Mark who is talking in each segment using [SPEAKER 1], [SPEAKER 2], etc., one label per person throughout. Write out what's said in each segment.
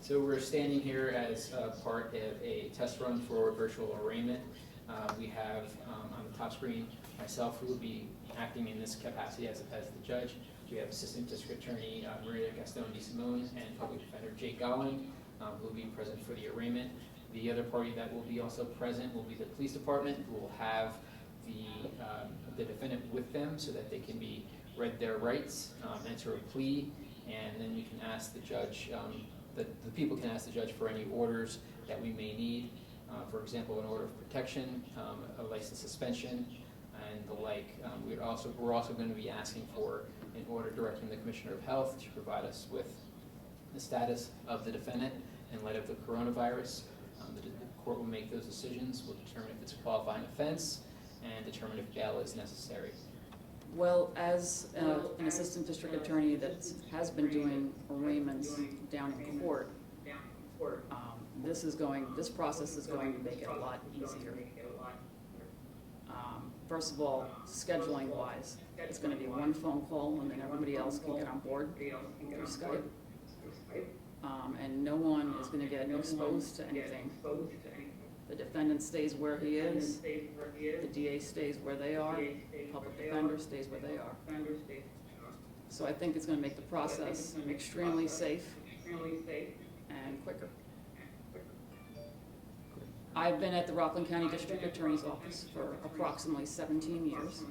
[SPEAKER 1] So we're standing here as part of a test run for virtual arraignment. We have on the top screen myself, who will be acting in this capacity as the judge. We have Assistant District Attorney Maria Gaston DeSimone and Public Defender Jake Godwin, who will be present for the arraignment. The other party that will be also present will be the police department, who will have the defendant with them so that they can be read their rights, enter a plea, and then we can ask the judge, the people can ask the judge for any orders that we may need. For example, an order of protection, a license suspension, and the like. We're also going to be asking for an order directing the Commissioner of Health to provide us with the status of the defendant in light of the coronavirus. The court will make those decisions, will determine if it's a qualifying offense, and determine if bail is necessary.
[SPEAKER 2] Well, as an assistant district attorney that has been doing arraignments down in court, this process is going to make it a lot easier. First of all, scheduling wise, it's going to be one phone call and then everybody else can get on board through Skype. And no one is going to get exposed to anything. The defendant stays where he is, the DA stays where they are, the public defender stays where they are. So I think it's going to make the process extremely safe and quicker. I've been at the Rockland County District Attorney's Office for approximately 17 years.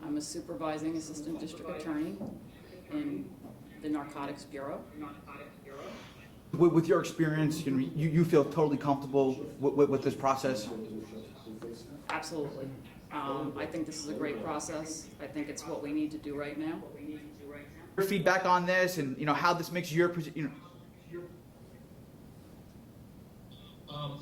[SPEAKER 2] I'm a supervising assistant district attorney in the Narcotics Bureau.
[SPEAKER 3] With your experience, you feel totally comfortable with this process?
[SPEAKER 2] Absolutely. I think this is a great process. I think it's what we need to do right now.
[SPEAKER 3] Your feedback on this, and how this makes your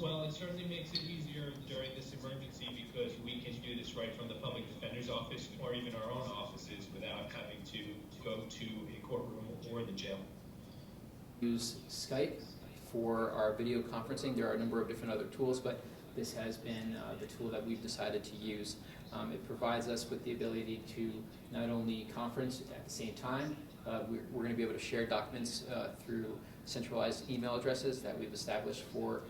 [SPEAKER 4] well, it certainly makes it easier during this emergency because we can do this right from the public defender's office or even our own offices without having to go to a courtroom or the jail.
[SPEAKER 1] Use Skype for our video conferencing. There are a number of different other tools, but this has been the tool that we've decided to use. It provides us with the ability to not only conference at the same time, we're going to be able to share documents through centralized email addresses that we've established for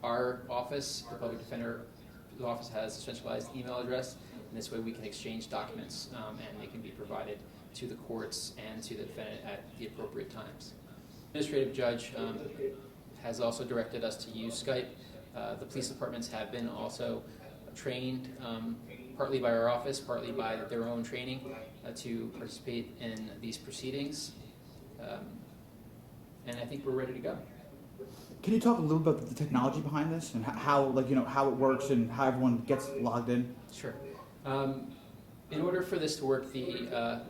[SPEAKER 1] our office. The public defender office has a centralized email address, and this way we can exchange documents and they can be provided to the courts and to the defendant at the appropriate times. The administrative judge has also directed us to use Skype. The police departments have been also trained, partly by our office, partly by their own training, to participate in these proceedings. And I think we're ready to go.
[SPEAKER 3] Can you talk a little bit about the technology behind this and how how it works and how everyone gets logged in?
[SPEAKER 1] Sure. In order for this to work, the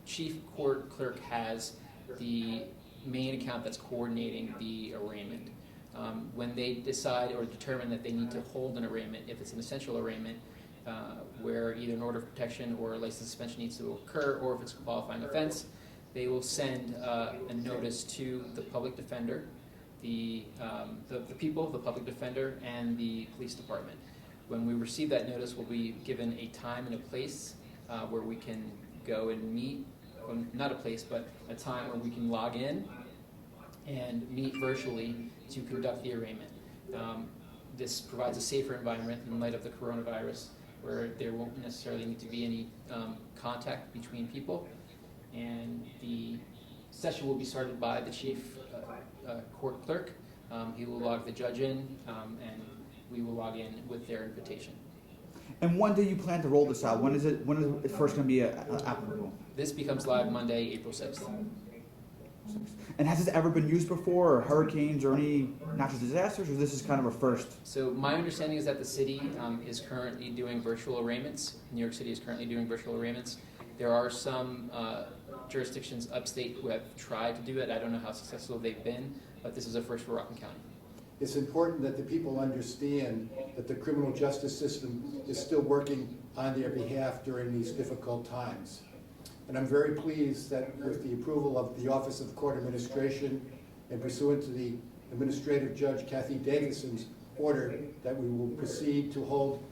[SPEAKER 1] chief court clerk has the main account that's coordinating the arraignment. When they decide or determine that they need to hold an arraignment, if it's an essential arraignment, where either an order of protection or a license suspension needs to occur, or if it's a qualifying offense, they will send a notice to the public defender, the public defender, and the police department. When we receive that notice, we'll be given a time and a place where we can go and meet. Well, not a place, but a time where we can log in and meet virtually to conduct the arraignment. This provides a safer environment in light of the coronavirus, where there won't necessarily need to be any contact between people. And the session will be started by the chief court clerk. He will log the judge in, and we will log in with their invitation.
[SPEAKER 3] And when do you plan to roll this out? When is it first going to be applicable?
[SPEAKER 1] This becomes live Monday, April 6th.
[SPEAKER 3] And has this ever been used before, or hurricanes or any natural disasters, or this is kind of a first?
[SPEAKER 1] So my understanding is that the city is currently doing virtual arraignments. New York City is currently doing virtual arraignments. There are some jurisdictions upstate who have tried to do it. I don't know how successful they've been, but this is a first for Rockland County.
[SPEAKER 5] It's important that the people understand that the criminal justice system is still working on their behalf during these difficult times. And I'm very pleased that with the approval of the Office of Court Administration and pursuant to the Administrative Judge Kathy Davidson's order, that we will proceed to hold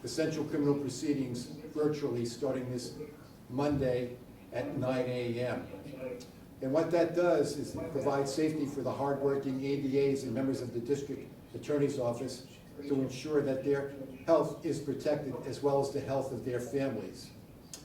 [SPEAKER 5] essential criminal proceedings virtually starting this Monday at 9 a.m. And what that does is provide safety for the hardworking ADAs and members of the district attorney's office to ensure that their health is protected as well as the health of their families.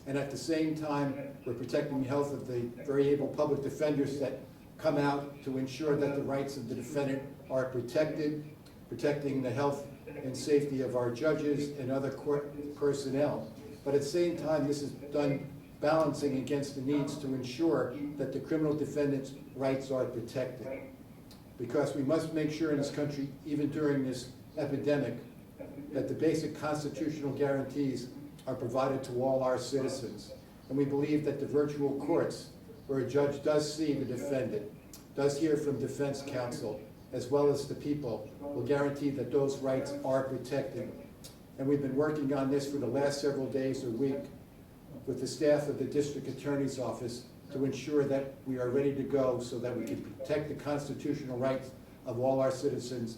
[SPEAKER 5] And at the same time, we're protecting the health of the very able public defenders that come out to ensure that the rights of the defendant are protected, protecting the health and safety of our judges and other court personnel. But at the same time, this is done balancing against the needs to ensure that the criminal defendant's rights are protected. Because we must make sure in this country, even during this epidemic, that the basic constitutional guarantees are provided to all our citizens. And we believe that the virtual courts, where a judge does see the defendant, does hear from defense counsel, as well as the people, will guarantee that those rights are protected. And we've been working on this for the last several days or week with the staff of the district attorney's office to ensure that we are ready to go so that we can protect the constitutional rights of all our citizens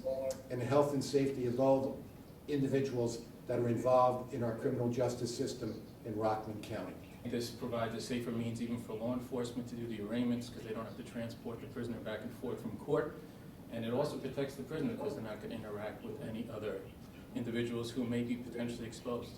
[SPEAKER 5] and the health and safety of all individuals that are involved in our criminal justice system in Rockland County.
[SPEAKER 6] This provides a safer means even for law enforcement to do the arraignments because they don't have to transport the prisoner back and forth from court. And it also protects the prisoner because they're not going to interact with any other individuals who may be potentially exposed.